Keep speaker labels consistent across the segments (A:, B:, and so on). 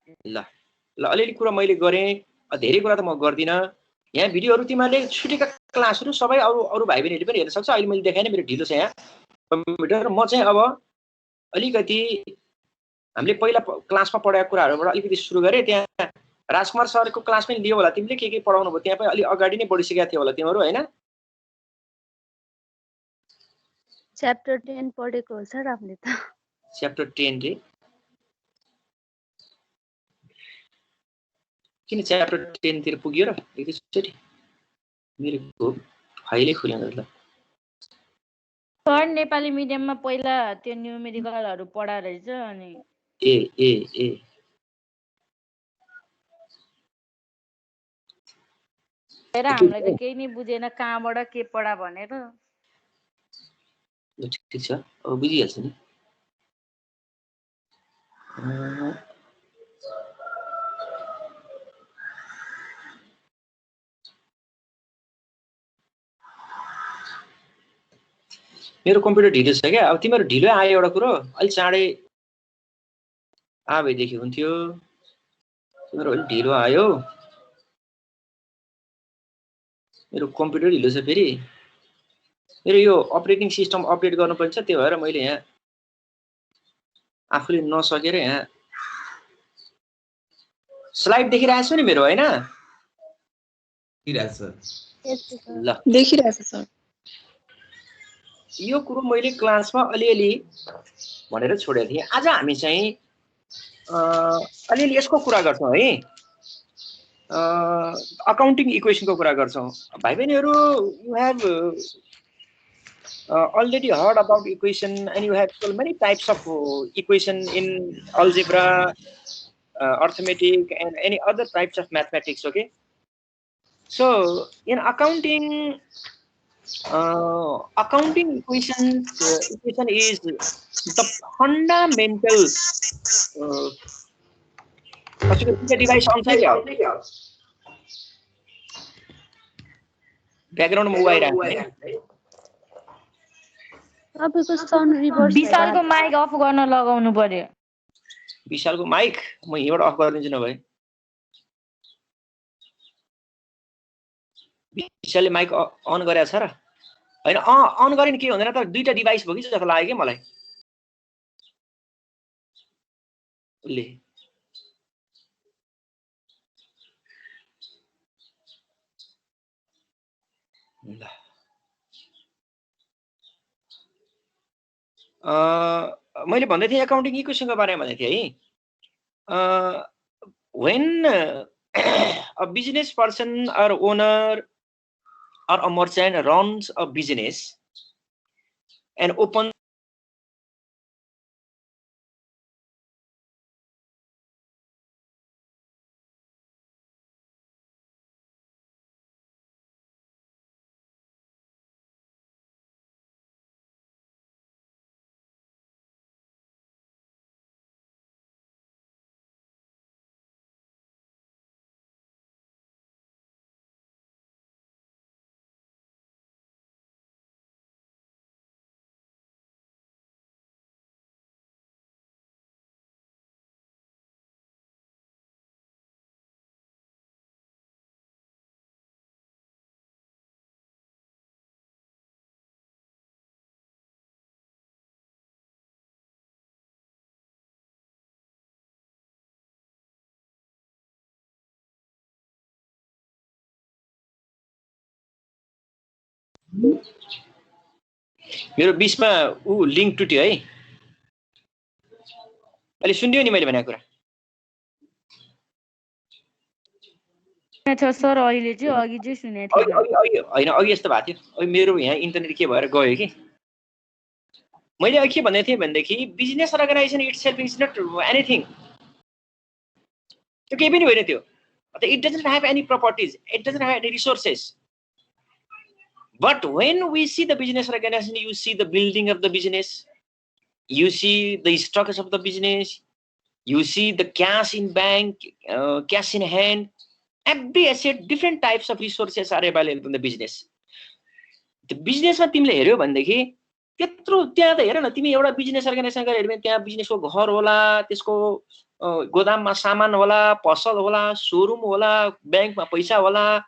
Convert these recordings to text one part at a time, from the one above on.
A: ल ल अलिअलि कुरा मैले गरेँ, धेरै कुरा त म गर्दिनँ। यहाँ भिडियोहरू तिमीहरूले छुटेका क्लासहरू सबै अरू भाइ बहिनीहरूले पनि हेर्न सक्छ। अहिले मैले देखाएँ मेरो ढिलो छ यहाँ कम्प्युटर। म चाहिँ अब अलिकति हामीले पहिला क्लासमा पढाएको कुराहरूबाट अलिकति सुरु गरेँ। त्यहाँ राजकुमार सरको क्लास पनि लियो होला तिमीले, के पढाउनु भयो त्यहाँ पनि अलि अगाडि नै बढिसकेका थियो होला तिमीहरू हैन?
B: च्याप्टर 10 पढेको हो सर हामीले त।
A: च्याप्टर 10 रे? किन च्याप्टर 10 तिर पुग्यो र एकैचोटि? मेरो फाइलै खुलेन ल।
C: सर नेपाली मिडियममा पहिला त्यो न्युमेरिकलहरु पढा रहेछ अनि
A: ए
C: हेर हामीलाई त केही नै बुझेन कहाँबाट के पढा भनेर।
A: ल ठिक छ, अब बुझिहाल्छ नि। मेरो कम्प्युटर ढिलो छ क्या। अब तिमीहरू ढिलो आयो एउटा कुरो, अलि चाँडै भएदेखि हुन्थ्यो। तिमीहरू अलि ढिलो आयो, मेरो कम्प्युटर ढिलो छ फेरि। मेरो यो अपरेटिङ सिस्टम अपडेट गर्नुपर्छ, त्यो भएर मैले यहाँ आफूले नसकेर यहाँ स्लाइड देखिरहेको छु नि मेरो, हैन? ल
B: देखिरहेछ सर।
A: यो कुरो मैले क्लासमा अलिअलि भनेर छोडेको थिएँ। आज हामी चाहिँ अलिअलि यसको कुरा गर्छौँ है, अकाउन्टिङ इक्वेसनको कुरा गर्छौँ। भाइ बहिनीहरू, you have already heard about equation and you have so many types of equation in algebra, arithmetic and any other types of mathematics. Okay, so in accounting, accounting equation is the fundamental device on background mobile
B: तपाईको sound reverse
C: विशालको mic of गर्न लगाउनु पर्यो।
A: विशालको mic म यहीँबाट of गरिदिन्छु न भाइ। विशालले mic on गरेको छ र हैन? अन गरेन के हुँदैन त, दुईटा डिभाइस भयो कि जस्तो लाग्यो के मलाई। ले ल मैले भन्दै थिएँ अकाउन्टिङ इक्वेसनको बारेमा भन्दै थिएँ है। when a business person or owner or a merchant runs a business and opens मेरो 20 मा लिंक टुट्यो है। अहिले सुन्दियो नि मैले भनेको कुरा?
C: छ सर, अहिले चाहिँ अघि चाहिँ सुनेको थिएन।
A: हैन अघि यस्तो भएको थियो। अब मेरो यहाँ इन्टरनेट के भएर गयो कि मैले अघि के भन्दै थिएँ भनेदेखि business organisation itself is not anything. त्यो केही पनि होइन त्यो। It doesn't have any properties, it doesn't have any resources. But when we see the business organization, you see the building of the business, you see the structures of the business, you see the cash in bank, cash in hand, every asset, different types of resources are available in the business. The business मा तिमीले हेर्यौ भनेदेखि त्यत्रो त्यहाँ त हेर न, तिमी एउटा बिजनेस अर्गनाइजेसन गरेर हेर्यो भने त्यहाँ बिजनेसको घर होला, त्यसको गोदाममा सामान होला, पसल होला, शोरूम होला, बैंकमा पैसा होला,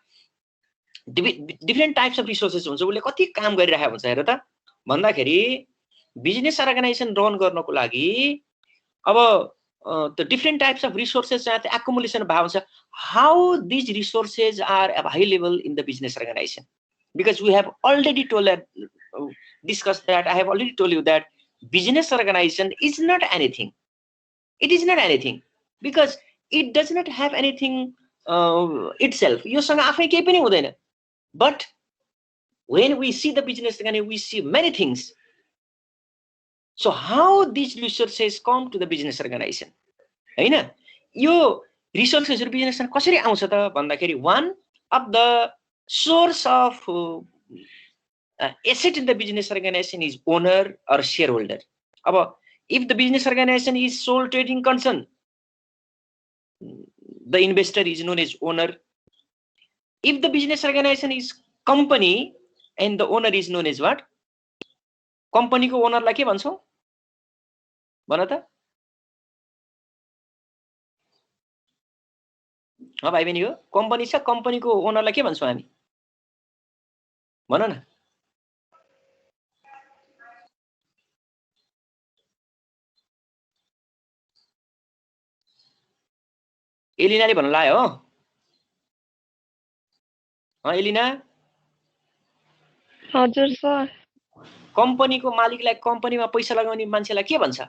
A: डिफरेन्ट टाइप्स अफ रिसोर्सेस हुन्छ। उसले कति काम गरिरहेको हुन्छ हेर त भन्दाखेरि बिजनेस अर्गनाइजेसन रन गर्नको लागि अब the different types of resources and accumulation भाव छ। How these resources are available in the business organization? Because we have already discussed that. I have already told you that business organization is not anything. It is not anything because it does not have anything itself. योसँग आफै केही पनि हुँदैन. But when we see the business organization, we see many things. So how these resources come to the business organization? हैन, यो रिसोर्सेसहरु बिजनेसमा कसरी आउँछ त भन्दाखेरि one of the source of asset in the business organization is owner or shareholder. अब if the business organization is sole trading concern, the investor is known as owner. If the business organization is company and the owner is known as what? Company को owner लाई के भन्छौ? भन त? भाइ बहिनी हो, कम्पनी छ, कम्पनीको ओनरलाई के भन्छौँ हामी? भन न। एलिनाले भन्न लाग्यो हो? एलिना?
D: हजुर सर।
A: कम्पनीको मालिकलाई कम्पनीमा पैसा लगाउने मान्छेलाई के भन्छ?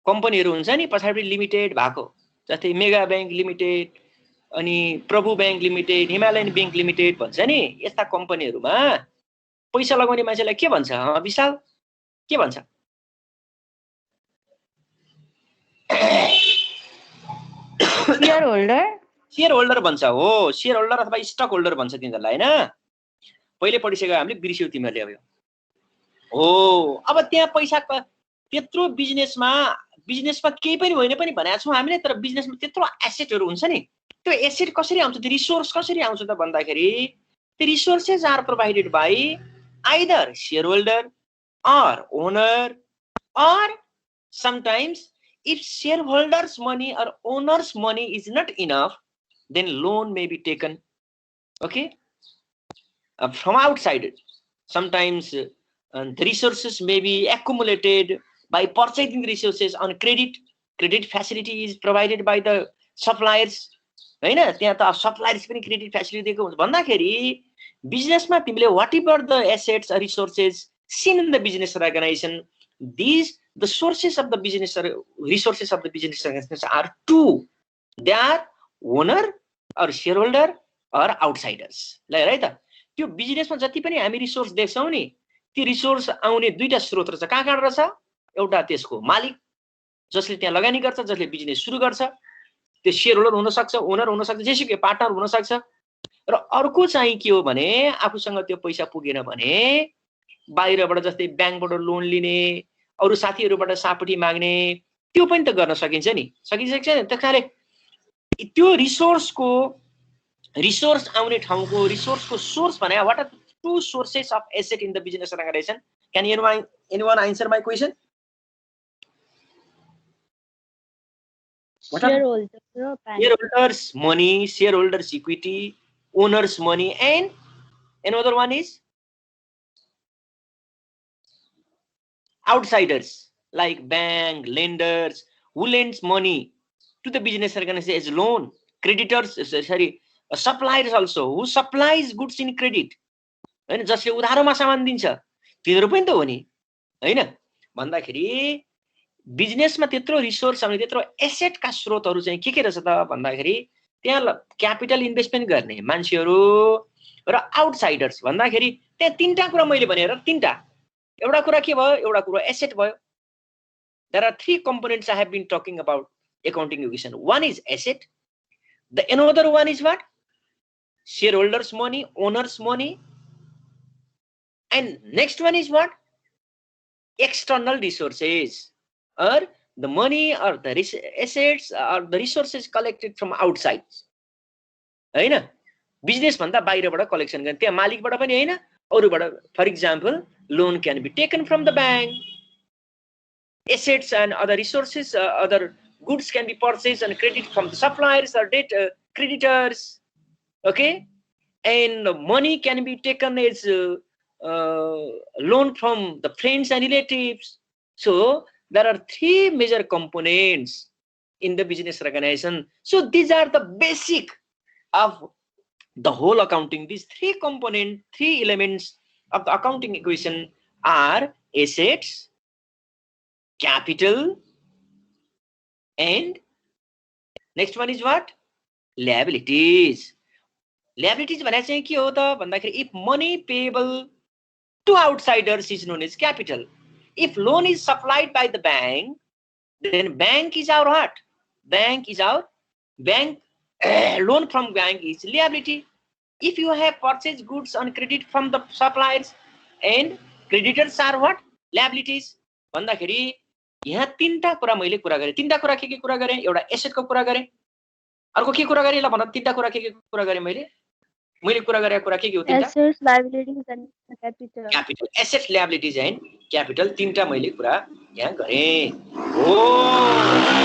A: कम्पनीहरु हुन्छ नि पछाडी लिमिटेड भएको, जस्तै मेगा बैंक लिमिटेड अनि प्रभु bank limited, Himalayan bank limited भन्छ नि, यस्ता कम्पनीहरुमा पैसा लगाउने मान्छेलाई के भन्छ? विशाल के भन्छ?
C: Share holder?
A: शेयर होल्डर भन्छ हो, शेयर होल्डर अथवा स्टक होल्डर भन्छ तिनीहरुलाई हैन? पहिले पढिसक्यो हामीले, बिर्स्यौ तिमीहरुले अब यो। हो, अब त्यहाँ पैसा त्यत्रो बिजनेसमा केही पनि होइन पनि भनेको छौं हामीले, तर बिजनेसमा त्यत्रो एसेटहरु हुन्छ नि, त्यो एसेट कसरी आउँछ, त्यो रिसोर्स कसरी आउँछ त भन्दाखेरि the resources are provided by either shareholder or owner, or sometimes if shareholders money or owners money is not enough, then loan may be taken, okay, from outside. Sometimes the resources may be accumulated by purchasing resources on credit. Credit facility is provided by the suppliers. हैन, त्यहाँ त suppliers पनि credit facility दिएको हुन्छ भन्दाखेरि बिजनेसमा तिमीले whatever the assets or resources seen in the business organization, these the sources of the business or resources of the business organization are two. They are owner or shareholder or outsiders. है त, त्यो बिजनेसमा जति पनि हामी resource देख्छौं नि, ती रिसोर्स आउने दुईटा स्रोत रहेछ। कहाँबाट रहेछ? एउटा त्यसको मालिक जसले त्यहाँ लगानी गर्छ, जसले बिजनेस सुरु गर्छ, त्यो शेयर होल्डर हुन सक्छ, ओनर हुन सक्छ, जेसुकै पार्टनर हुन सक्छ। र अर्को चाहिँ के हो भने आफूसँग त्यो पैसा पुगेन भने बाहिरबाट जस्तै बैंकबाट लोन लिने, अरु साथीहरुबाट सापटी माग्ने, त्यो पनि त गर्न सकिन्छ नि, सकिन्छ नि। त्यसकारणले त्यो रिसोर्स आउने ठाउँको रिसोर्सको सोर्स भने what are two sources of asset in the business organisation? Can anyone answer my question? Shareholders money, shareholders equity, owners money, and another one is outsiders like bank, lenders, who lends money to the business organization as loan, creditors, suppliers also, who supplies goods in credit, हैन, जसले उधारोमा सामान दिन्छ, तिनीहरु पनि त हो नि, हैन? भन्दाखेरि बिजनेसमा त्यत्रो रिसोर्स आउने, त्यत्रो एसेटका स्रोतहरु चाहिँ के रहेछ त भन्दाखेरि त्यहाँ क्यापिटल इन्भेस्टमेन्ट गर्ने मान्छेहरु र आउटसाइडर्स भन्दाखेरि त्यहाँ तीनटा कुरा मैले भने र, तीनटा। एउटा कुरा के भयो? एउटा कुरा एसेट भयो। There are three components I have been talking about accounting equation. One is asset. The another one is what? Shareholders money, owners money. And next one is what? External resources, or the money or the assets or the resources collected from outside. हैन, business भन्दा बाहिरबाट collection गर्ने, त्यहाँ मालिकबाट पनि हैन, अरूबाट। For example, loan can be taken from the bank, assets and other resources, other goods can be purchased and credit from the suppliers or debt creditors. Okay, and money can be taken as loan from the friends and relatives. So there are three major components in the business organization. So these are the basic of the whole accounting. These three elements of the accounting equation are assets, capital, and next one is what? Liabilities. Liabilities भने चाहिँ के हो त भन्दाखेरि if money payable to outsiders is known as capital. If loan is supplied by the bank, then bank is our what? Bank loan from bank is liability. If you have purchased goods on credit from the suppliers and creditors are what? Liabilities. भन्दाखेरि यहाँ तीनटा कुरा मैले कुरा गरे. तीनटा कुरा के कुरा गरे? एउटा एसेट को कुरा गरे. अर्को के कुरा गरे ल भन्न. तीनटा कुरा के कुरा गरे मैले कुरा गरेको कुरा के हो तीनटा?
B: Assets, liabilities and capital.
A: Capital, assets, liabilities and capital. तीनटा मैले कुरा यहाँ गरे.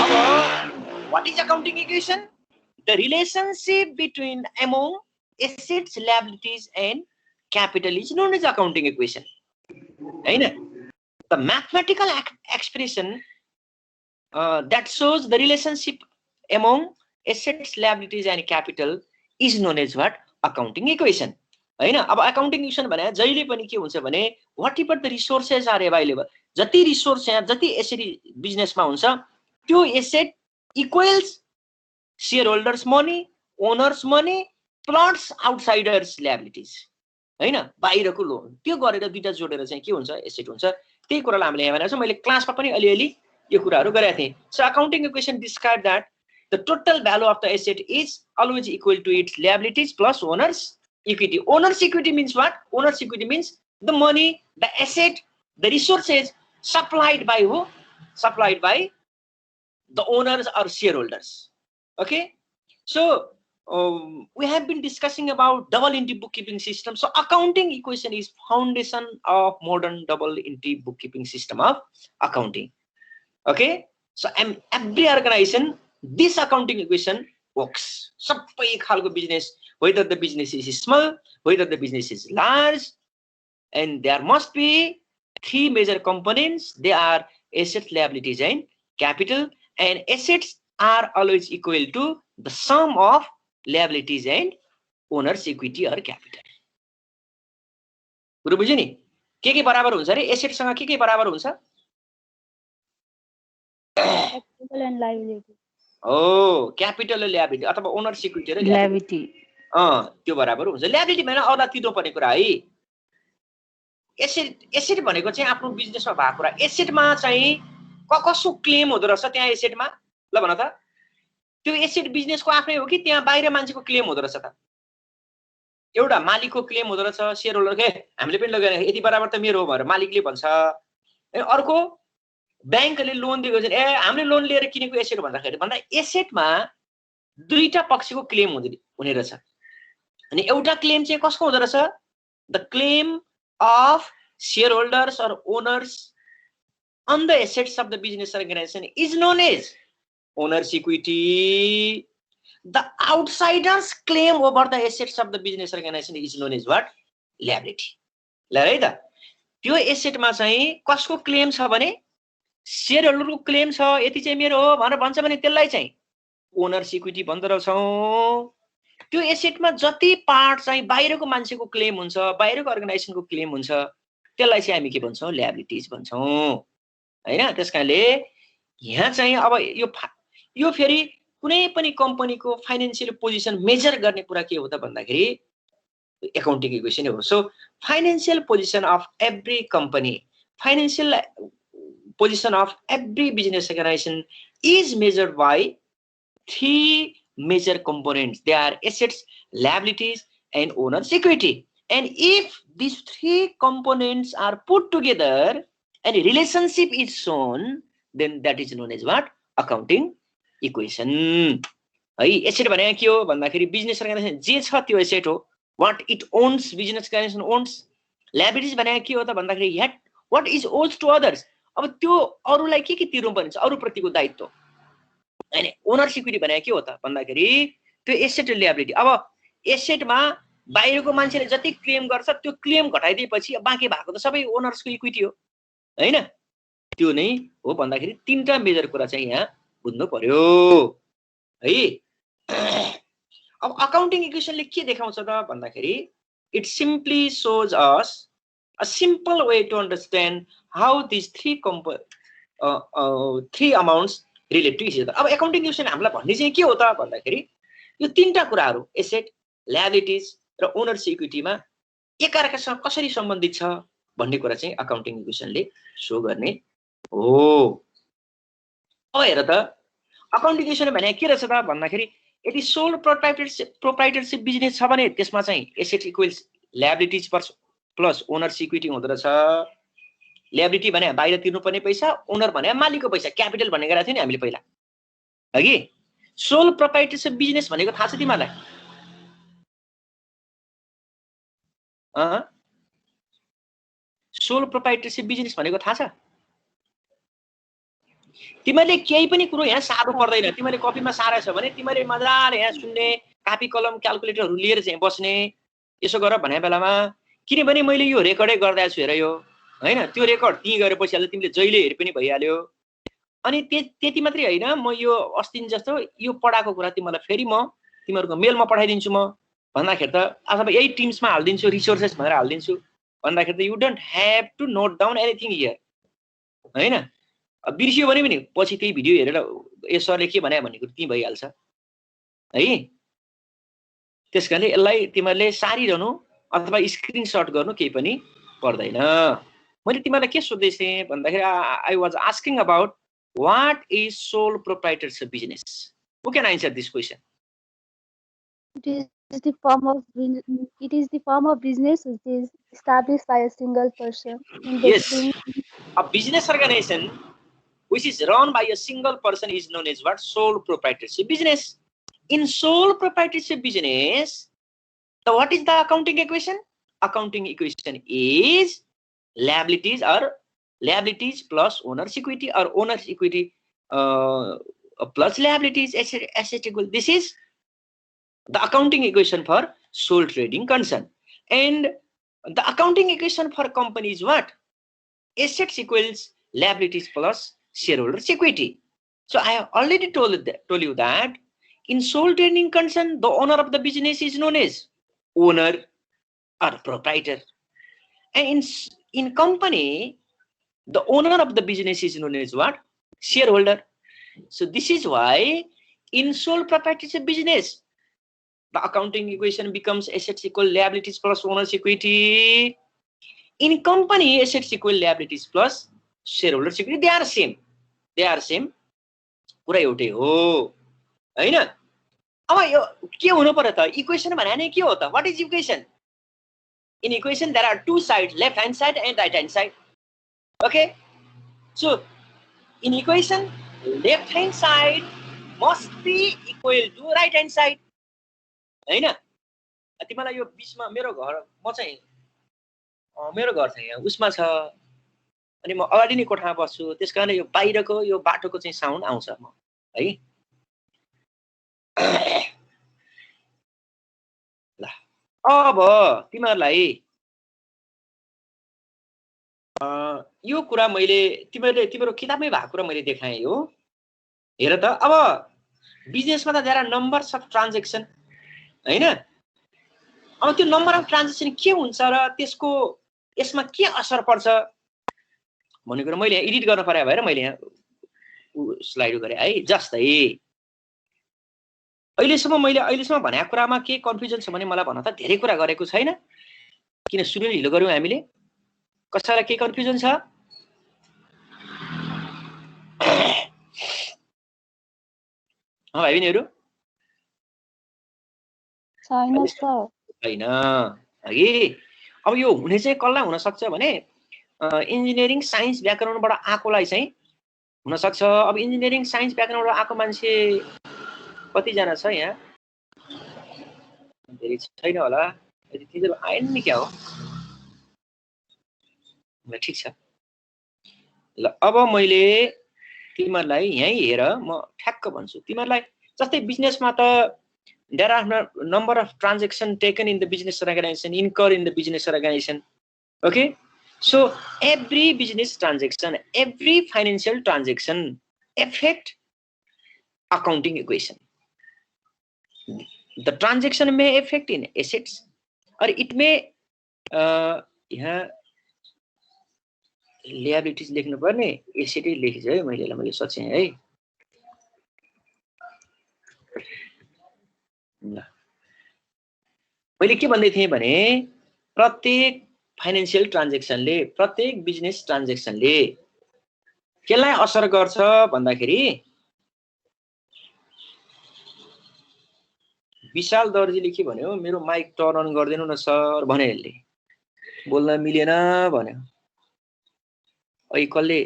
A: अब what is accounting equation? The relationship between among assets, liabilities and capital is known as accounting equation. हैन? The mathematical expression that shows the relationship among assets, liabilities and capital is known as what? Accounting equation. हैन? अब accounting equation भने जहिले पनि के हुन्छ भने whatever the resources are available, जति रिसोर्स यहाँ जति एसेट बिजनेसमा हुन्छ त्यो asset equals shareholders money, owners money plus outsiders liabilities. हैन? बाहिरको लोन त्यो गरेर दुईटा जोडेर चाहिँ के हुन्छ? एसेट हुन्छ. त्यही कुरालाई हामीले यहाँ भनेको छौं. मैले क्लासमा पनि अलिअलि यो कुराहरु गरेका थिए. So accounting equation describe that the total value of the asset is always equal to its liabilities plus owner's equity. Owner's equity means what? Owner's equity means the money, the asset, the resources supplied by who? Supplied by the owners or shareholders. Okay, so we have been discussing about double entry bookkeeping system. So accounting equation is foundation of modern double entry bookkeeping system of accounting. Okay, so every organization this accounting equation works. Sabai khalko business, whether the business is small, whether the business is large, and there must be three major components. They are assets, liabilities and capital, and assets are always equal to the sum of liabilities and owner's equity or capital. गुरु बुझ्यो नि? के बराबर हुन्छ रे? Asset सँग के बराबर हुन्छ?
B: Capital and liability.
A: Oh, capital and liability अथवा owner's equity र
C: liability.
A: त्यो बराबर हुन्छ. liability भने अरूलाई तिर्नु पर्ने कुरा है. एसेट भनेको चाहिँ आफ्नो बिजनेसमा भएको कुरा. एसेटमा चाहिँ कसो क्लेम हुँदो रहेछ त्यहाँ एसेटमा? ल भन त. त्यो एसेट बिजनेसको आफ्नै हो कि त्यहाँ बाहिर मान्छेको क्लेम हुँदो रहेछ त? एउटा मालिकको क्लेम हुँदो रहेछ, शेयर होल्डरको हामीले पनि लगेर यति बराबर त मेरो हो भनेर मालिकले भन्छ. अर्को बैंकले लोन दिएको छ हामीले लोन लिएर किनेको एसेट भन्दा एसेटमा दुईटा पक्षको क्लेम हुने रहेछ. अनि एउटा क्लेम चाहिँ कसको हुँदो रहेछ? The claim of share holders or owners on the assets of the business organization is known as owner's equity. The outsiders claim over the assets of the business organization is known as what? Liability. ल है त. त्यो एसेटमा चाहिँ कसको claim छ भने share होल्डरको claim छ, यति चाहिँ मेरो हो भनेर भन्छ भने त्यसलाई चाहिँ ओनर्स इक्विटी भन्दो रहेछौं. त्यो एसेटमा जति पार्ट चाहिँ बाहिरको मान्छेको क्लेम हुन्छ, बाहिरको अर्गनाइजेसनको क्लेम हुन्छ, त्यसलाई चाहिँ हामी के भन्छौं? लिएबिलिटीज भन्छौं. हैन? त्यसकारणले यहाँ चाहिँ अब यो फेरि कुनै पनि कम्पनीको फाइनान्शियल पोजिसन मेजर गर्ने कुरा के हो त भन्दाखेरि accounting equation हो. So financial position of every company, financial position of every business organization is measured by three major components. They are assets, liabilities and owner's equity. And if these three components are put together and a relationship is shown, then that is known as what? Accounting equation. है asset भने के हो भन्दाखेरि business organisation जे छ त्यो asset हो. What it owns, business organization owns. Liabilities भने के हो त भन्दाखेरि what is owes to others. अब त्यो अरूलाई के तिर्नु पर्ने छ, अरूप्रतिको दायित्व हैन। ओनर सिक्युरिटी भने के हो त भन्दाखेरि त्यो एसेट लिएबिलिटी। अब एसेटमा बाहिरको मान्छेले जति क्लेम गर्छ त्यो क्लेम घटाइदिएपछि बाँकी भएको त सबै ओनर्सको इक्विटी हो हैन। त्यो नै हो भन्दाखेरि तीनटा मेजर कुरा चाहिँ यहाँ बुझ्नु पर्यो है। अब अकाउन्टिङ इक्वेसनले के देखाउँछ त भन्दाखेरि it simply shows us a simple way to understand how this three amounts relate to each other. अब अकाउन्टिङ इक्वेसन हामीलाई भन्ने चाहिँ के हो त भन्दाखेरि यो तीनटा कुराहरू एसेट, ल्याबिलिटिज र ओनर्स इक्विटीमा एकअर्कासँग कसरी सम्बन्धित छ भन्ने कुरा चाहिँ अकाउन्टिङ इक्वेसनले सो गर्ने हो। अब हेर त अकाउन्टिङ इक्वेसन भने के रहेछ त भन्दाखेरि यदि सोल प्रोप्राइटरसिप बिजनेस छ भने त्यसमा चाहिँ asset equals liabilities plus owners equity हुँदो रहेछ। ल्याबिलिटी भने बाहिर तिर्नुपर्ने पैसा, ओनर भने मालिकको पैसा, क्यापिटल भन्ने गरेको थियो नि हामीले पहिला हगि। सोल प्रोप्राइटरसिप बिजनेस भनेको थाहा छ तिमीहरूलाई? सोल प्रोप्राइटरसिप बिजनेस भनेको थाहा छ? तिमीले केही पनि कुरो यहाँ सार्नु पर्दैन। तिमीले कपीमा सारेछ भने तिमीले मजाले यहाँ सुन्ने, कापी कलम क्याल्कुलेटरहरू लिएर चाहिँ बस्ने, यसो गर भने बेलामा। किनभने मैले यो रेकर्डै गर्दैछु हेर यो हैन। त्यो रेकर्ड त्यहीँ गएर बसिहाल्यो, तिमीले जहिले हेरे पनि भइहाल्यो। अनि त्यति मात्रै होइन, म यो अस्ति जस्तो यो पढाएको कुरा तिमीलाई फेरि म तिमीहरूको मेलमा पठाइदिन्छु म भन्दाखेरि त अथवा यही टिम्समा हालिदिन्छु, रिसोर्सेस भनेर हालिदिन्छु भन्दाखेरि त you don't have to note down anything here हैन। बिर्सियो भने पनि पछि त्यही भिडियो हेरेर ए सरले के भने भन्ने कुरो त्यहीँ भइहाल्छ है। त्यस कारणले यसलाई तिमीहरूले सारिरहनु अथवा स्क्रिनसट गर्नु केही पनि पर्दैन। मैले तिमीलाई के सोध्दै थिएँ भन्दाखेरि I was asking about what is sole proprietorship business. Who can answer this question?
B: It is the form of business which is established by a single person.
A: Yes, a business organization which is run by a single person is known as what? Sole proprietorship business. In sole proprietorship business, so what is the accounting equation? Accounting equation is liabilities plus owner's equity, or owner's equity plus liabilities, asset equal. This is the accounting equation for sole trading concern. And the accounting equation for company is what? Assets equals liabilities plus shareholders equity. So I have already told you that in sole trading concern, the owner of the business is known as owner or proprietor, and in company, the owner of the business is known as what? Shareholder. So this is why in sole proprietorship business, the accounting equation becomes assets equal liabilities plus owner's equity. In company, assets equal liabilities plus shareholders equity. They are same. कुरा एउटै हो हैन। अब यो के हुनु पर्यो त? इक्वेसन भने के हो त? What is equation? In equation there are two sides, left hand side and right hand side. Okay, so in equation left hand side must be equal to right hand side हैन। तिमीलाई यो बीचमा मेरो घर, म चाहिँ मेरो घर चाहिँ यहाँ उसमा छ अनि म अगाडि नै कोठामा बस्छु, त्यसकारण यो बाहिरको यो बाटोको चाहिँ साउन्ड आउँछ म है। ल अब तिमीहरूलाई यो कुरा मैले तिम्रो किताबमै भएको कुरा मैले देखाएँ हो। हेर त, अब बिजनेसमा त there are numbers of transaction हैन। अब त्यो नम्बर अफ ट्रान्जेक्सन के हुन्छ र त्यसको यसमा के असर पर्छ भन्ने कुरा मैले एडिट गर्न पर्यो भएर मैले यहाँ स्लाइड गरेँ है। जस्तै अहिलेसम्म भनेको कुरामा के कन्फ्युजन छ भने मलाई भन त। धेरै कुरा गरेको छैन, किन सुरु ढिलो गर्यौं हामीले? कसैलाई के कन्फ्युजन छ? भाइ बहिनीहरू छैन है। अब यो हुने चाहिँ कसलाई हुन सक्छ भने इन्जिनियरिङ साइन्स ब्याकग्राउन्डबाट आएकोलाई चाहिँ हुन सक्छ। अब इन्जिनियरिङ साइन्स ब्याकग्राउन्डबाट आएको मान्छे कतिजना छ यहाँ? धेरै छैन होला, तिनीहरू आएन नि क्या हो? ठिक छ, ल अब मैले तिमीहरूलाई यही हेर म ठ्याक्क भन्छु तिमीहरूलाई जस्तै बिजनेसमा त there are number of transactions taken in the business organization, incur in the business organization. Okay, so every business transaction, every financial transaction affect accounting equation. The transaction may affect in assets or it may यहाँ liabilities लेख्नु पर्ने asset लेखेछ है मैले सोचे है मैले के भन्दै थिएँ भने प्रत्येक फाइनान्शियल ट्रान्ज्याक्सनले प्रत्येक बिजनेस ट्रान्ज्याक्सनले केलाई असर गर्छ भन्दाखेरि विशाल दर्जीले के भन्यो मेरो माइक टर्न अन गर्दिनु न सर भने यसले बोल्न मिलेन भन्यो अइ कसले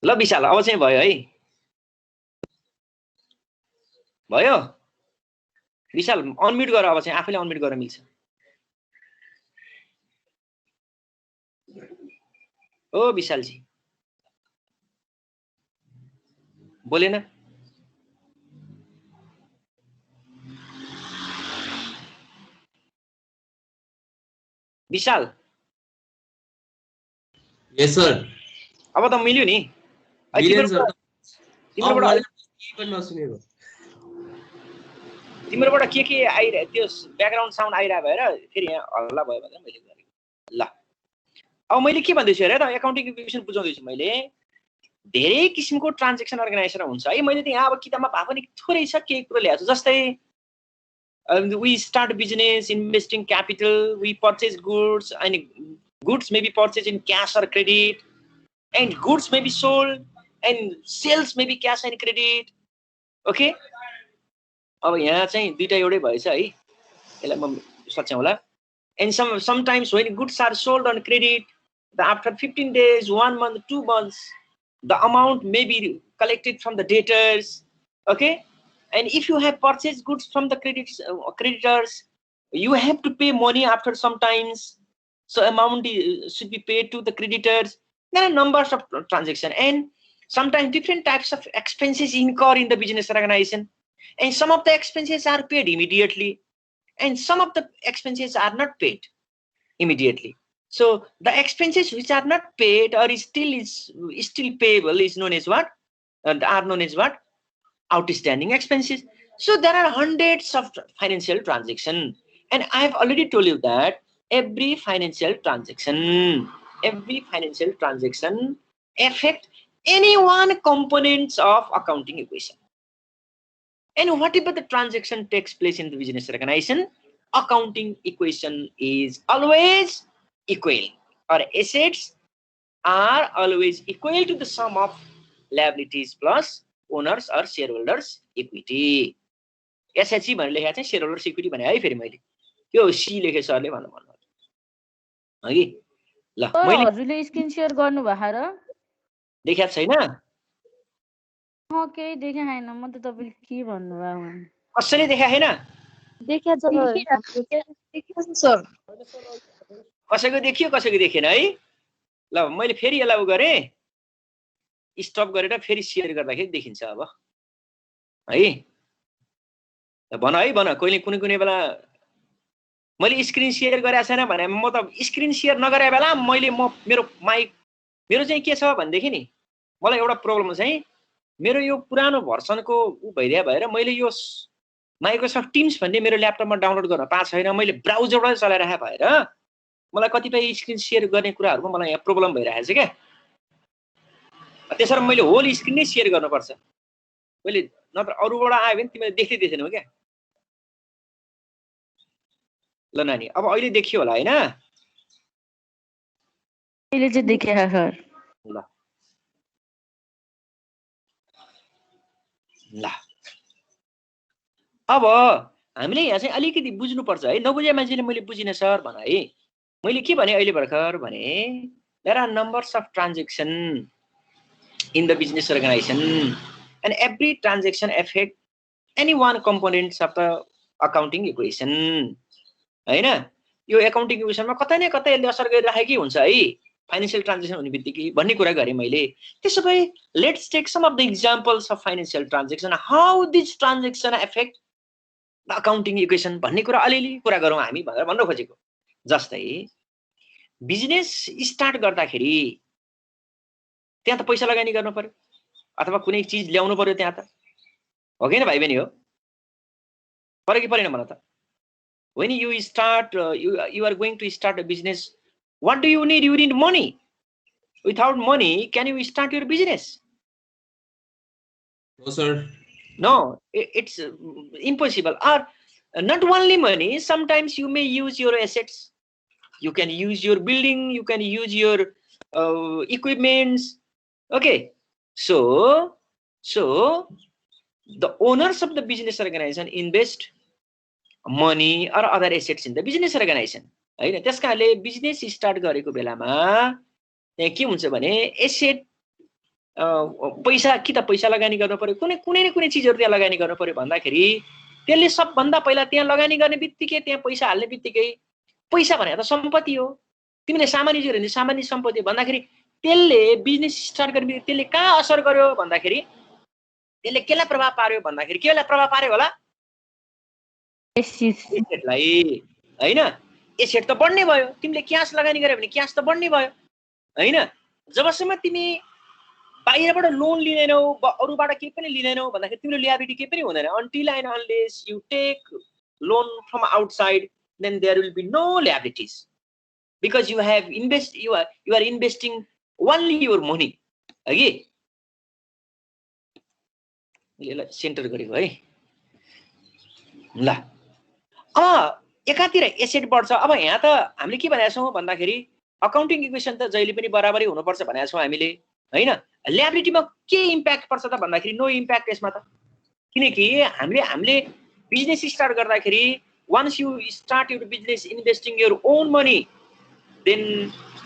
A: ल विशाल अब चाहिँ भयो है भयो विशाल अनम्युट गर अब चाहिँ आफैले अनम्युट गर्न मिल्छ ओ विशाल जी बोलेन विशाल
D: यस सर
A: अब त मिल्यो नि तिम्रोबाट के आइरहेको त्यो ब्याकग्राउन्ड साउन्ड आइरहेको भएर फेरि यहाँ हल्ला भयो भनेर मैले गरेको ल अब मैले के भन्दैछु हेर त एकाउन्टिङ इक्वेसन बुझाउँदैछु मैले धेरै किसिमको ट्रान्ज्याक्सन अर्गनाइजेसन हुन्छ है मैले त यहाँ अब किताबमा भए पनि थोरै छ केही कुरो ल्याएको छु जस्तै we start business investing capital we purchase goods and goods may be purchased in cash or credit and goods may be sold and sales may be cash and credit okay अब यहाँ चाहिँ दुईटा एउटै भएछ है यसलाई म सच्याउँला and sometimes when goods are sold on credit after 15 days 1 month 2 months the amount may be collected from the debtors okay and if you have purchased goods from the creditors you have to pay money after sometimes so amount should be paid to the creditors there are numbers of transactions and sometimes different types of expenses incur in the business organization and some of the expenses are paid immediately and some of the expenses are not paid immediately so the expenses which are not paid or still payable is known as what are known as what outstanding expenses so there are hundreds of financial transactions and I have already told you that every financial transaction affect any one components of accounting equation and whatever the transaction takes place in the business organization accounting equation is always equal or assets are always equal to the sum of liabilities plus owners or shareholders equity SHE भनेर लेखेको चाहिँ shareholders equity भने है फेरि मैले त्यो C लेखे सरले भन्नु है कि ल मैले
C: हजुरले स्क्रिन शेयर गर्नु भएको र
A: देखाएको छैन
C: म केही देखे छैन म त तपाईले के भन्नु भएको
A: कसैले देखाएको छैन
B: सर
A: कसैको देखियो कसैको देखेन है ल मैले फेरि यसलाई गरे स्टप गरेर फेरि शेयर गर्दाखेरि देखिन्छ अब है भन है भन कहिले कुनै बेला मैले स्क्रिन शेयर गरेको छैन भने म त स्क्रिन शेयर नगरे बेला मैले मेरो माइक मेरो चाहिँ के छ भनेदेखि नि मलाई एउटा प्रब्लम चाहिँ मेरो यो पुरानो भर्सनको भइदिया भएर मैले यो माइक्रोसफ्ट टिम्स भन्ने मेरो ल्यापटपमा डाउनलोड गर्न पाएको छैन मैले ब्राउजरबाट चलाइरहेको भएर मलाई कतिपय स्क्रिन शेयर गर्ने कुराहरुमा मलाई यहाँ प्रब्लम भइरहेको छ क्या त्यसैले मैले होल स्क्रिन नै शेयर गर्नुपर्छ मैले नत्र अरूबाट आयो भने तिमीले देख्दै थिएनौ क्या ल नानी अब अहिले देखियो होला हैन
C: अहिले चाहिँ देखे सर
A: ल ल अब हामीले यहाँ चाहिँ अलिकति बुझ्नु पर्छ है नबुझे मान्छेले मैले बुझिन सर भन है मैले के भने अहिले भर्खर भने there are numbers of transaction in the business organization and every transaction affect any one components of the accounting equation हैन यो अकाउन्टिङ इक्वेसनमा कतै न कतै यसले असर गरिराखेकै हुन्छ है फाइनान्शियल ट्रान्जेक्सन हुने बित्तिकै भन्ने कुरा गरेँ मैले त्यसो भए let's take some of the examples of financial transaction how this transaction affect the accounting equation भन्ने कुरा अलिअलि कुरा गरौँ हामी भनेर भन्न खोजेको जस्तै बिजनेस स्टार्ट गर्दाखेरि त्यहाँ त पैसा लगानी गर्नु पर्यो अथवा कुनै चीज ल्याउनु पर्यो त्यहाँ त हो कि न भाइ बहिनी हो पऱ्यो कि परेन भन त when you start you are going to start a business what do you need money without money can you start your business
D: No sir.
A: no it's impossible or not only money sometimes you may use your assets you can use your building you can use your equipments okay so the owners of the business organization invest money or other assets in the business organization हैन त्यसकारणले business start गरेको बेलामा त्यहाँ के हुन्छ भने asset पैसा कि त पैसा लगानी गर्नु पर्यो कुनै न कुनै चीजहरु त्यहाँ लगानी गर्नु पर्यो भन्दाखेरि त्यसले सबभन्दा पहिला त्यहाँ लगानी गर्ने बित्तिकै त्यहाँ पैसा हाल्ने बित्तिकै पैसा भने त सम्पत्ति हो तिमीले सामान युज गर्ने सामान्य सम्पत्ति भन्दाखेरि त्यसले बिजनेस स्टार्ट गर्ने त्यसले कहाँ असर गर्यो भन्दाखेरि त्यसले केलाई प्रभाव पार्यो भन्दाखेरि केलाई प्रभाव पार्यो होला एसेटलाई हैन एसेट त बढ्ने भयो तिमीले क्याश लगानी गर्यो भने क्याश त बढ्ने भयो हैन जबसम्म तिमी बाहिरबाट लोन लिँदैनौ अरूबाट केही पनि लिँदैनौ भन्दाखेरि तिम्रो लिएबिलिटी केही पनि हुँदैन until and unless you take loan from outside then there will be no liabilities because you are investing only your money अघि यसलाई सेन्टर गरेको है ल एकातिर एसेट बढ्छ अब यहाँ त हामीले के भनेका छौँ भन्दाखेरि अकाउन्टिङ इक्वेसन त जहिले पनि बराबरै हुनुपर्छ भनेका छौँ हामीले हैन ल्याबिलिटीमा के इम्प्याक्ट पर्छ त भन्दाखेरि नो इम्प्याक्ट यसमा त किनकि हामीले बिजनेस स्टार्ट गर्दाखेरि once you start your business investing your own money then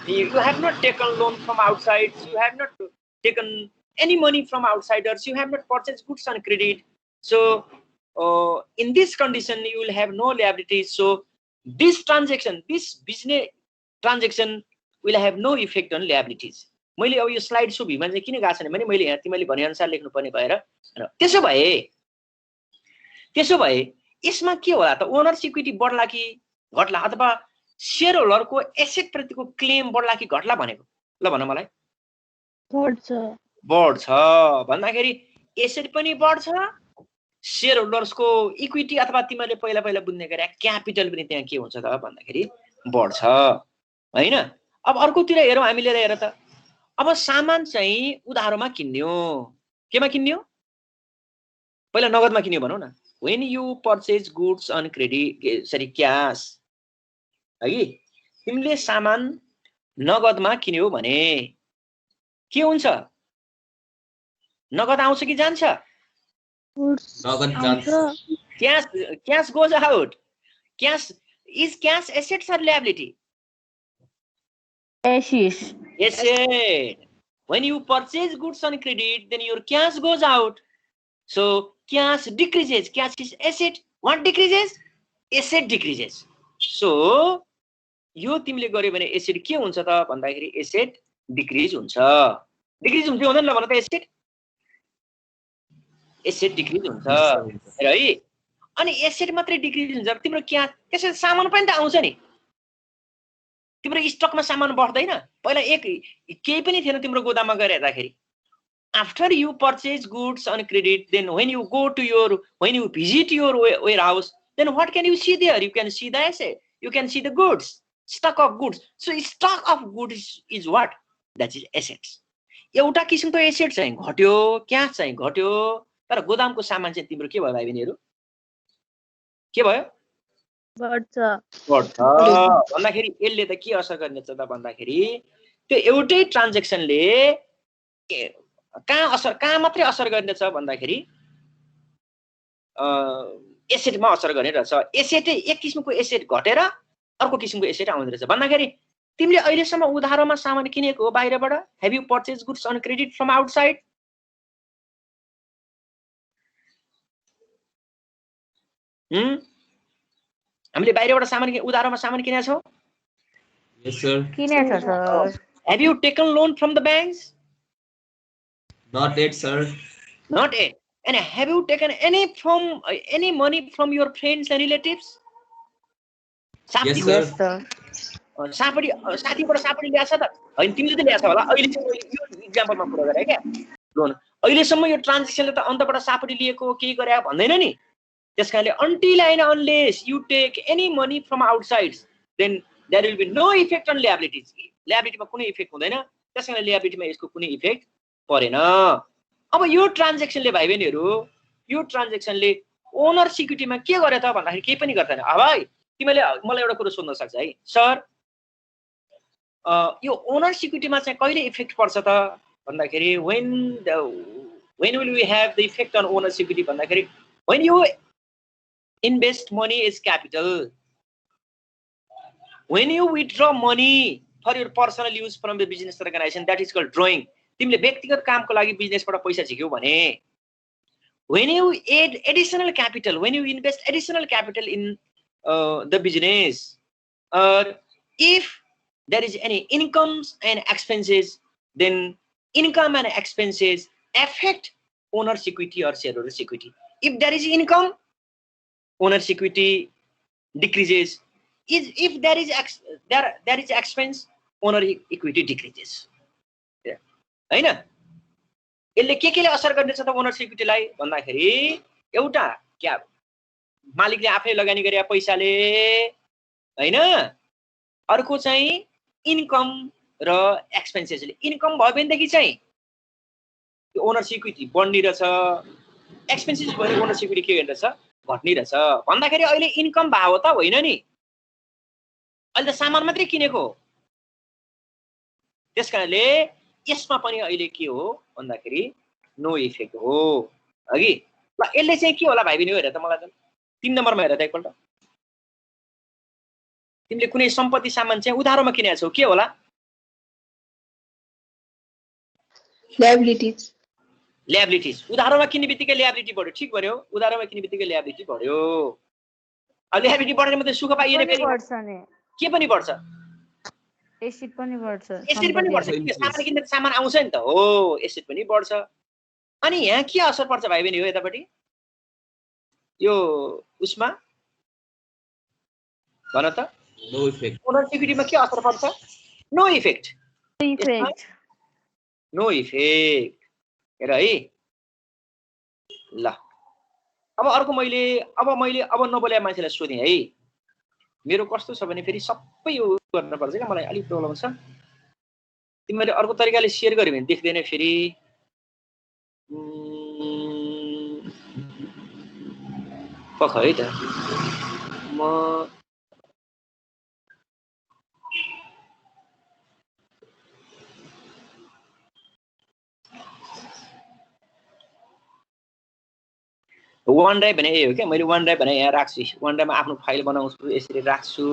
A: you have not taken loan from outside you have not taken any money from outsiders you have not purchased goods on credit so in this condition you will have no liabilities so this business transaction will have no effect on liabilities मैले अब यो slide so Bhima चाहिँ किन गएको छैन भने मैले यहाँ तिमीले भने अनुसार लेख्नु पर्ने भएर त्यसो भए यसमा के होला त ओनर्स इक्विटी बढ्ला कि घट्ला अथवा शेयर होल्डरको एसेट प्रतिको क्लेम बढ्ला कि घट्ला भनेको ल भन मलाई बढ्छ भन्दाखेरि एसेट पनि बढ्छ शेयर होल्डर्सको इक्विटी अथवा तिमीले पहिला बुझ्ने गरे क्यापिटल पनि त्यहाँ के हुन्छ त भन्दाखेरि बढ्छ हैन अब अर्कोतिर हेरौँ हामीले हेर त अब सामान चाहिँ उधारोमा किन्न्यो केमा किन्न्यो पहिला नगदमा किन्यो भनौँ न when you purchase goods on credit cash है तिमीले सामान नगदमा किन्यो भने के हुन्छ नगद आउँछ कि जान्छ cash goes out is cash assets or liability asset when you purchase goods on credit then your cash goes out so cash decreases cash is asset what decreases asset decreases so यो तिमीले गर्यो भने asset के हुन्छ त भन्दाखेरि asset decrease हुन्छ हुँदैन ल भन त एसेट डिक्रिज हुन्छ है अनि एसेट मात्रै डिक्रिज हुन्छ तिम्रो क्या त्यसै सामान पनि त आउँछ नि तिम्रो स्टकमा सामान बढ्दैन पहिला केही पनि थिएन तिम्रो गोदाममा गएर हेर्दाखेरि after you purchase goods on credit then when you visit your warehouse then what can you see there you can see the asset you can see the goods stock of goods so stock of goods is what that is assets एउटा किसिमको asset चाहिँ घट्यो cash चाहिँ घट्यो तर गोदामको सामान चाहिँ तिम्रो के भयो भाइ बहिनीहरु के भयो बढ्छ भन्दाखेरि यसले त के असर गर्ने त भन्दाखेरि त्यो एउटै ट्रान्ज्याक्सनले कहाँ मात्रै असर गर्ने छ भन्दाखेरि एसेटमा असर गर्ने रहेछ एसेटै एक किसिमको एसेट घटेर अर्को किसिमको एसेट आउँदै रहेछ भन्दाखेरि तिमीले अहिलेसम्म उधारोमा सामान किनेको हो बाहिरबाट have you purchase goods on credit from outside हामीले बाहिरबाट सामान उधारोमा सामान किनेका छौँ?
D: Yes, sir.
C: किनेछ sir.
A: Have you taken loan from the banks?
D: Not yet, sir.
A: Not yet. And have you taken any money from your friends and relatives?
D: Yes,
A: साथी
D: sir.
C: यस sir.
A: सापडी साथीबाट सापडी ल्याछ त हैन तिमीले त ल्याछ होला अहिले चाहिँ यो एक्जाम्पलमा कुरा गरे क्या लोन अहिलेसम्म यो ट्रान्जेक्सनले त अन्तबाट सापडी लिएको के गरे भन्दैन नि त्यसकारणले until and unless you take any money from outside then there will be no effect on liabilities liabilityमा कुनै इफेक्ट हुँदैन त्यसकारणले liabilityमा यसको कुनै इफेक्ट परेन अब यो ट्रान्जेक्सनले भाइ बहिनीहरु यो ट्रान्जेक्सनले ओनर सिक्युरिटीमा के गरे त भन्दाखेरि केही पनि गर्दैन अब भाइ तिमीले मलाई एउटा कुरा सोध्न सक्छ है सर यो ओनर सिक्युरिटीमा चाहिँ कहिले इफेक्ट पर्छ त भन्दाखेरि when will we have the effect on owner security भन्दाखेरि when you invest money as capital when you withdraw money for your personal use from the business organization that is called drawing तिमीले व्यक्तिगत कामको लागि बिजनेसबाट पैसा झिक्यौ भने when you add additional capital when you invest additional capital in the business or if there is any incomes and expenses then income and expenses affect owner security or shareholder security if there is income owner security decreases if there is expense owner equity decreases हैन यसले केले असर गर्नेछ त owner सिक्युरिटीलाई भन्दाखेरि एउटा क्या मालिकले आफै लगानी गरे पैसाले हैन अर्को चाहिँ इन्कम र एक्सपेन्सेसले इन्कम भयो भनेदेखि चाहिँ ओनर सिक्युरिटी बढ्ने रहेछ एक्सपेन्सेस भयो भने ओनर सिक्युरिटी के गर्ने रहेछ घट्ने रहेछ भन्दाखेरि अहिले इन्कम भयो त होइन नि अहिले त सामान मात्रै किनेको त्यसकारणले यसमा पनि अहिले के हो भन्दाखेरि नो इफेक्ट हो अघि ल यसले चाहिँ के होला भाइ बहिनी हेर त मलाई त 3 नम्बरमा हेर त एकपल्ट तिमीले कुनै सम्पत्ति सामान चाहिँ उधारोमा किनेका छौ के होला ल्याबिलिटिज उधारोमा किन्नेबित्तिकै ल्याबिलिटी बढ्यो ठीक गर्यो उधारोमा किन्नेबित्तिकै ल्याबिलिटी बढ्यो अब ल्याबिलिटी बढ्ने मात्रै सुख पाइएन फेरि के पनि बढ्छ
C: एसिड पनि बढ्छ
A: सामान किन्दा सामान आउँछ नि त हो एसिड पनि बढ्छ अनि यहाँ के असर पर्छ भाइ बहिनी हो यतापट्टि यो उसमा भन त
D: No effect.
A: ओनर सिक्युरिटीमा के असर पर्छ नो इफेक्ट नो इफेक्ट हेर है ल अब अर्को मैले नबोले मान्छेलाई सोधेँ है मेरो कस्तो छ भने फेरि सबै यो गर्न पर्छ क्या मलाई अलिक प्रब्लम छ तिमीले अर्को तरिकाले शेयर गर्यो भने देख्दैन फेरि पख है त म वन ड्राइभ भने यही हो क्या मैले वन ड्राइभ भने यहाँ राख्छु वन ड्राइभमा आफ्नो फाइल बनाउँछु यसरी राख्छु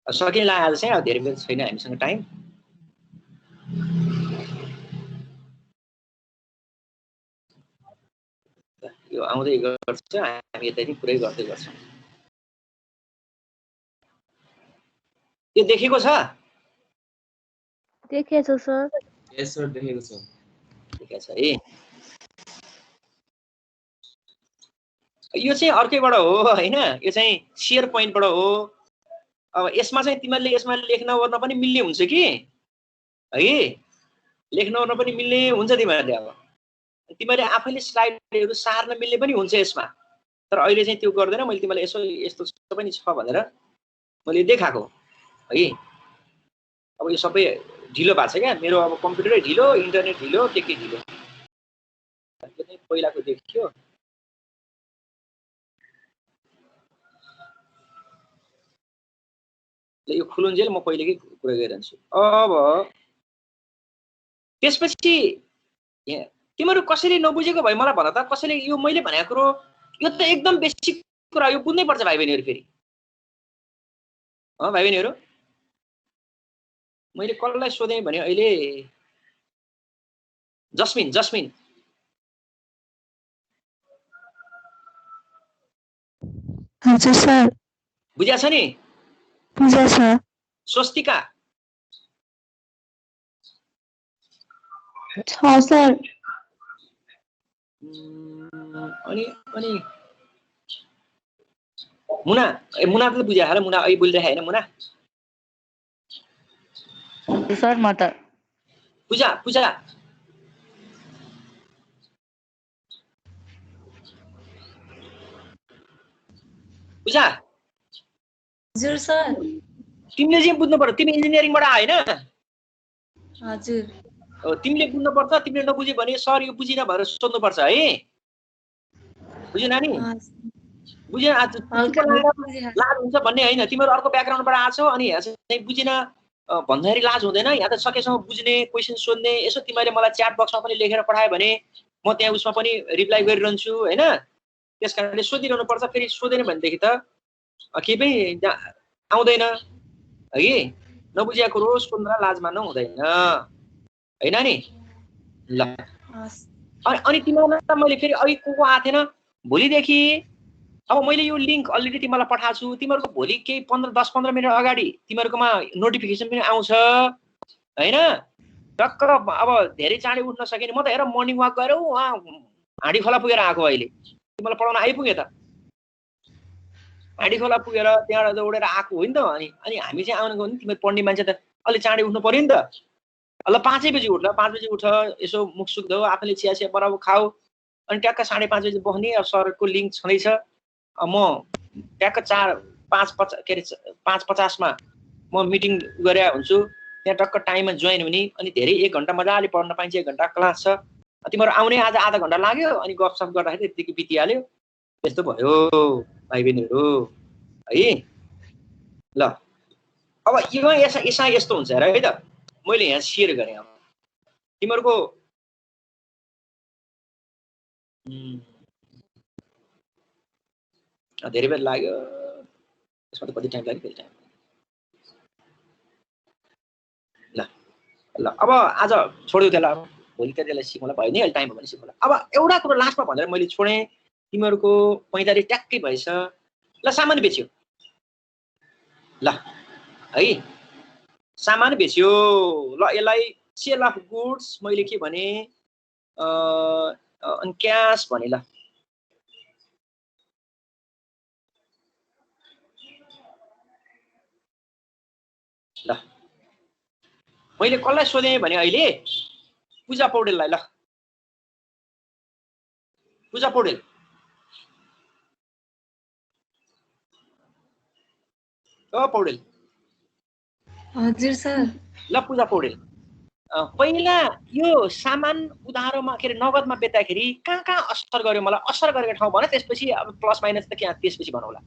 A: सकिन लाग्यो आज चाहिँ अब धेरै बेर छैन हामीसँग टाइम यो आउँदै गर्छ हामी यता नि पुरै गर्दै गर्छौँ यो देखेको छ
B: देखेछ सर
D: Yes, sir. देखेको छ
A: देखेको छ है यो चाहिँ अर्कैबाट हो हैन यो चाहिँ शेयर पोइन्टबाट हो अब यसमा चाहिँ तिमीले यसमा लेख्न गर्न पनि मिल्ने हुन्छ कि है लेख्न गर्न पनि मिल्ने हुन्छ तिमीहरूले अब तिमीले आफैले स्लाइडहरु सार्न मिल्ने पनि हुन्छ यसमा तर अहिले चाहिँ त्यो गर्दैन मैले तिमीलाई यसो यस्तो पनि छ भनेर मैले देखाएको है अब यो सबै ढिलो भएको छ क्या मेरो अब कम्प्युटरै ढिलो इन्टरनेट ढिलो के ढिलो यो चाहिँ पहिलाको देखियो यो खुलुन्जेल म पहिलेकै कुरा गरिरहन्छु अब त्यसपछि तिमीहरू कसैले नबुझेको भए मलाई भन त कसैले यो मैले भनेको कुरो यो त एकदम बेसिक कुरा यो बुझ्नै पर्छ भाइ बहिनीहरु फेरि भाइ बहिनीहरु मैले कसलाई सोधेँ भने अहिले जस्मिन जस्मिन
E: हजुर सर
A: बुझ्या छ नि?
E: बुझा छ
A: स्वस्तिका
E: छ सर
A: अनि अनि मुना मुना त बुझ्या होला मुना अहिले बोलिरहेको होइन मुना
C: सर म त
A: पूजा पूजा पूजा
F: हजुर सर
A: तिमीले चाहिँ बुझ्नु पर्छ तिमी इन्जिनियरिङबाट आएन
F: हजुर
A: तिमीले बुझ्नु पर्छ तिमीले नबुझ्यो भने सर यो बुझिन भनेर सोध्नु पर्छ है बुझ्यो नानी बुझेन आज लाज हुन्छ भन्ने होइन तिमीहरू अर्को ब्याकग्राउन्डबाट आछौ अनि चाहिँ बुझिन भन्दाखेरि लाज हुँदैन यहाँ त सकेसम्म बुझ्ने क्वेसन सोध्ने यसो तिमीले मलाई च्याट बक्समा पनि लेखेर पठायो भने म त्यहाँ उसमा पनि रिप्लाई गरिरहन्छु होइन त्यस कारणले सोधिरहनु पर्छ फेरि सोधेन भनेदेखि त केही पनि आउँदैन है कि नबुझेको कुरो सोध्न लाज मान्नु हुँदैन होइन नि ल अनि तिमीलाई मैले फेरि अघि को आएको थिएन भोलिदेखि अब मैले यो लिङ्क अलरेडी तिमीलाई पठाएको छु तिमीहरूको भोलि केही 10-15 मिनट अगाडि तिमीहरूकोमा नोटिफिकेसन पनि आउँछ होइन टक्क अब धेरै चाँडै उठ्न सकेन म त हेर मर्निङ वाक गरेर उहाँ हाँडी खोला पुगेर आएको अहिले तिमीलाई पढाउन आइपुगेँ त हाँडी खोला पुगेर त्यहाँबाट दौडेर आएको हो नि त अनि हामी चाहिँ आउनु गयो नि तिमीहरू पढ्ने मान्छे त अलि चाँडै उठ्नु पर्यो नि त ल 5 बजी उठ ल 5 बजी उठ यसो मुख सुख धो आफूले चिया चिया बनाऊ खाऊ अनि ट्याक्क 5:30 बजी बस्ने अब सरको लिङ्क छँदैछ म ट्याक्क 5:50 मा म मिटिङ गरेर हुन्छु त्यहाँ टक्क टाइममा जोइन हुने अनि धेरै 1 घन्टा मजाले पढ्न पाइन्छ 1 घन्टा क्लास छ तिमीहरू आउने आज आधा घन्टा लाग्यो अनि गफसफ गर्दाखेरि त्यतिकै बितिहाल्यो त्यस्तो भयो भाइ बहिनीहरू है ल अब यो यसमा यस्तो हुन्छ हेर है त मैले यहाँ सेयर गरेँ अब तिमीहरूको धेरै बेर लाग्यो यसमा त कति टाइम लाग्यो फेरि टाइम ल ल अब आज छोडिदिउँ त्यसलाई अब भोलि त त्यसलाई सिकौँला भयो नि अहिले टाइम भयो भने सिकौँला अब एउटा कुरो लास्टमा भनेर मैले छोडेँ तिमीहरूको 45 ट्याक्कै भएछ ल सामान बेच्यो ल है सामान बेच्यो ल यसलाई सेल अफ गुड्स मैले के भने अनि क्यास भने ल ल मैले कसलाई सोधेँ भने अहिले पूजा पौडेललाई ल पूजा पौडेल पौडेल
F: हजुर सर
A: ल पूजा पौडेल पहिला यो सामान उधारोमा के अरे नगदमा बेच्दाखेरि कहाँ असर गर्यो मलाई असर गरेको ठाउँ भने त्यसपछि अब प्लस माइनस त के त्यसपछि भनौँला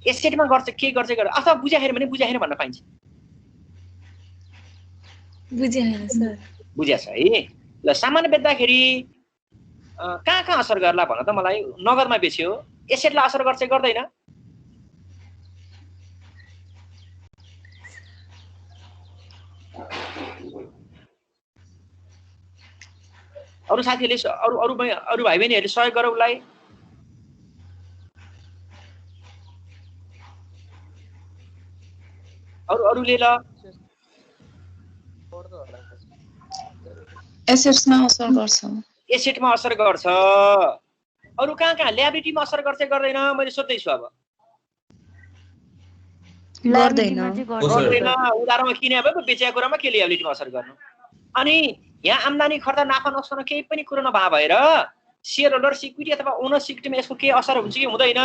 A: एसेटमा गर्छ के गर्छ अथवा बुझाएन भने बुझाएन भन्न पाइन्छ
F: बुझेन सर
A: बुझ्या छ है ल सामान बेच्दाखेरि कहाँ असर गर्ला भन त मलाई नगदमा बेच्यो एसेटलाई असर गर्छ गर्दैन अरु साथीहरूले अरु भाइ बहिनीहरूले सहयोग गरौ उसलाई अरूले ल
F: एसेट्समा असर गर्छ
A: एसेटमा असर गर्छ अरु कहाँ ल्याबिलिटीमा असर गर्छ गर्दैन मैले सोध्दैछु अब
F: गर्दैन
A: उधारोमा किने भए बेचेको कुरामा के ल्याबिलिटीमा असर गर्नु अनि यहाँ आम्दानी खर्च नाफा नोक्सान केही पनि कुरो नभए भएर शेयर होल्डर इक्विटी अथवा ओनर इक्विटीमा यसको के असर हुन्छ कि हुँदैन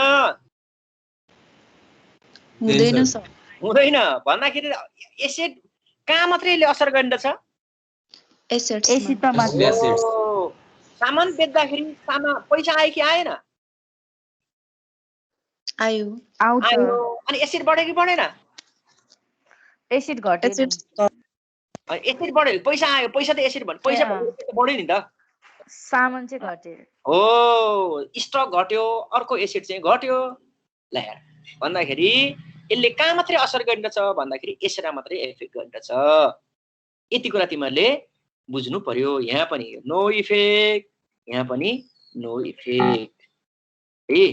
A: हुँदैन भन्दाखेरि एसेट कहाँ मात्रै यसले असर गर्दछ सामान बेच्दाखेरि पैसा आयो कि आएन
C: आयो
A: अनि एसेट बढ्यो कि बढेन
C: एसेट घट्यो
A: एसेट बढ्यो पैसा आयो पैसा त एसेट भन्नु पैसा बढ्यो नि त
C: सामान चाहिँ घट्यो
A: हो स्टक घट्यो अर्को एसेट चाहिँ घट्यो ल भन्दाखेरि यसले कहाँ मात्रै असर गर्दछ भन्दाखेरि एसेटमा मात्रै इफेक्ट गर्दछ यति कुरा तिमीहरूले बुझ्नु पर्यो। यहाँ पनि नो इफेक्ट, यहाँ पनि नो इफेक्ट है।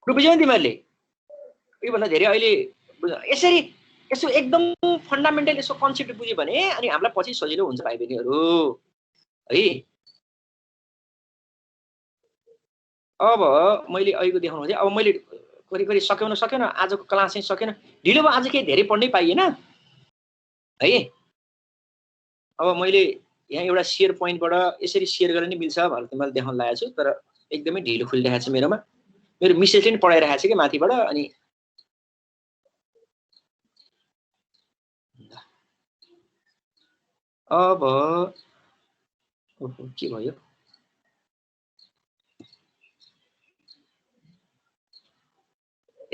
A: बुझ्यौ नि तिमीहरूले? योभन्दा धेरै अहिले यसरी यसो एकदम फन्डामेन्टल यसो कन्सेप्ट बुझ्यो भने अनि हामीलाई पछि सजिलो हुन्छ भाइ बहिनीहरू है। अब मैले अहिलेको देखाउनु चाहिँ अब मैले करिब सकेन आजको क्लास चाहिँ सकेन, ढिलो भयो आज केही धेरै पढ्नै पाइएन है। अब मैले यहाँ एउटा सेयर पोइन्टबाट यसरी सेयर गर्न नि मिल्छ भनेर तिमीलाई देखाउन लागेको छु, तर एकदमै ढिलो खुलिरहेको छ मेरोमा। मेरो मिसेसले नि पढाइरहेको छ कि माथिबाट। अनि अब के भयो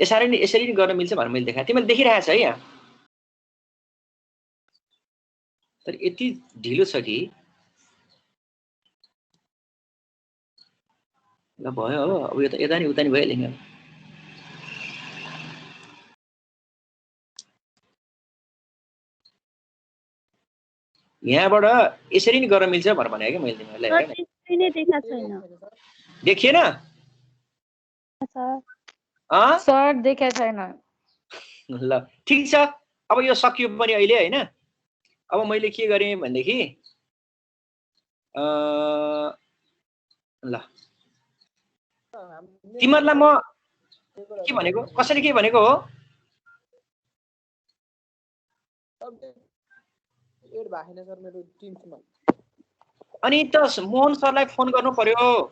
A: यसरी नै गर्न मिल्छ भनेर मैले देखाएँ। तिमीले देखिरहेछ है यहाँ, तर यति ढिलो छ कि ल भयो हो। अब यो त यता नि उता नि भइहाल्यो। यहाँबाट यसरी नि गर्न मिल्छ भनेर भने कि मैले तिमीहरूलाई। देखिएन
C: सर देखेको छैन।
A: ल ठिक छ, अब यो सकियो पनि अहिले होइन। अब मैले के गरेँ भनेदेखि ल तिमीहरूलाई म के भनेको, कसरी के भनेको हो, अनि त मोहन सरलाई फोन गर्नु पर्यो।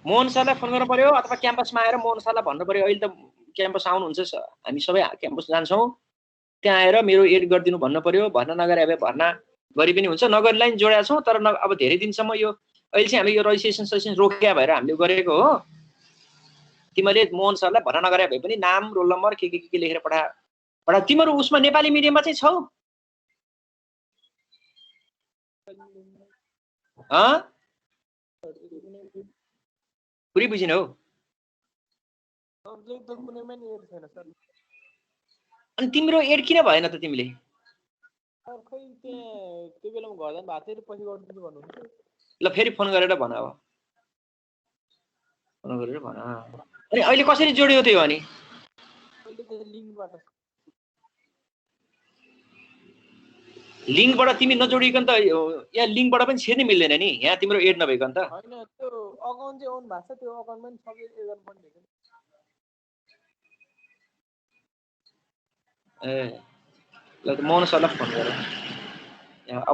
A: मोहन सरलाई फोन गर्नु पर्यो अथवा क्याम्पसमा आएर मोहन सरलाई भन्नु पर्यो। अहिले त क्याम्पस आउनुहुन्छ, हामी सबै क्याम्पस जान्छौँ, त्यहाँ आएर मेरो एड गरिदिनु भन्नु पर्यो। भर्ना नगरे अब भर्ना गरी पनि हुन्छ, नगरीलाई नि जोडेका छौँ। तर अब धेरै दिनसम्म यो अहिले चाहिँ हामी यो रजिस्ट्रेसन रोकिया भएर हामीले गरेको हो। तिमीले मोहन सरलाई भर्ना नगरे भए पनि नाम रोल नम्बर के लेखेर पठा। तिमीहरू उसमा नेपाली मिडियममा चाहिँ छौ? पुरै बुझिन हौ। अनि तिम्रो एड किन भएन त तिमीले? ल फेरि फोन गरेर भन। अब फोन गरेर भन। अनि अहिले कसरी जोड्यो त्यो? अनि लिङ्कबाट तिमी नजोडिकन त यहाँ लिङ्कबाट पनि छिर्नै मिल्दैन नि, यहाँ तिम्रो एड नभइकन त। ए ल मोहन सरलाई फोन गर।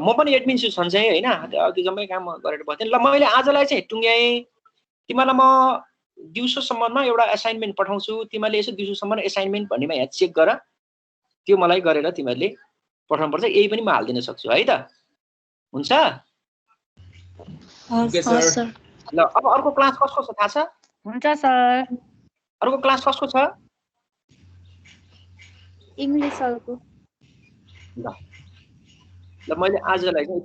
A: म पनि एडमिन छु सन्चै होइन, त्यो जम्मै काम गरेर बस्थेँ। ल मैले आजलाई चाहिँ टुङ्ग्याएँ। तिमीलाई म दिउँसोसम्ममा एउटा एसाइनमेन्ट पठाउँछु, तिमीले यसो दिउँसोसम्म एसाइनमेन्ट भन्नेमा यहाँ चेक गर, त्यो मलाई गरेर तिमीहरूले पठाउनुपर्छ। यही पनि म हालिदिन सक्छु है त, हुन्छ? ल अब अर्को क्लास कसको छ थाहा छ?
C: हुन्छ सर।
A: अर्को क्लास कसको छ?
B: इङ्ग्लिस सरको।
A: ल मैले आजलाई चाहिँ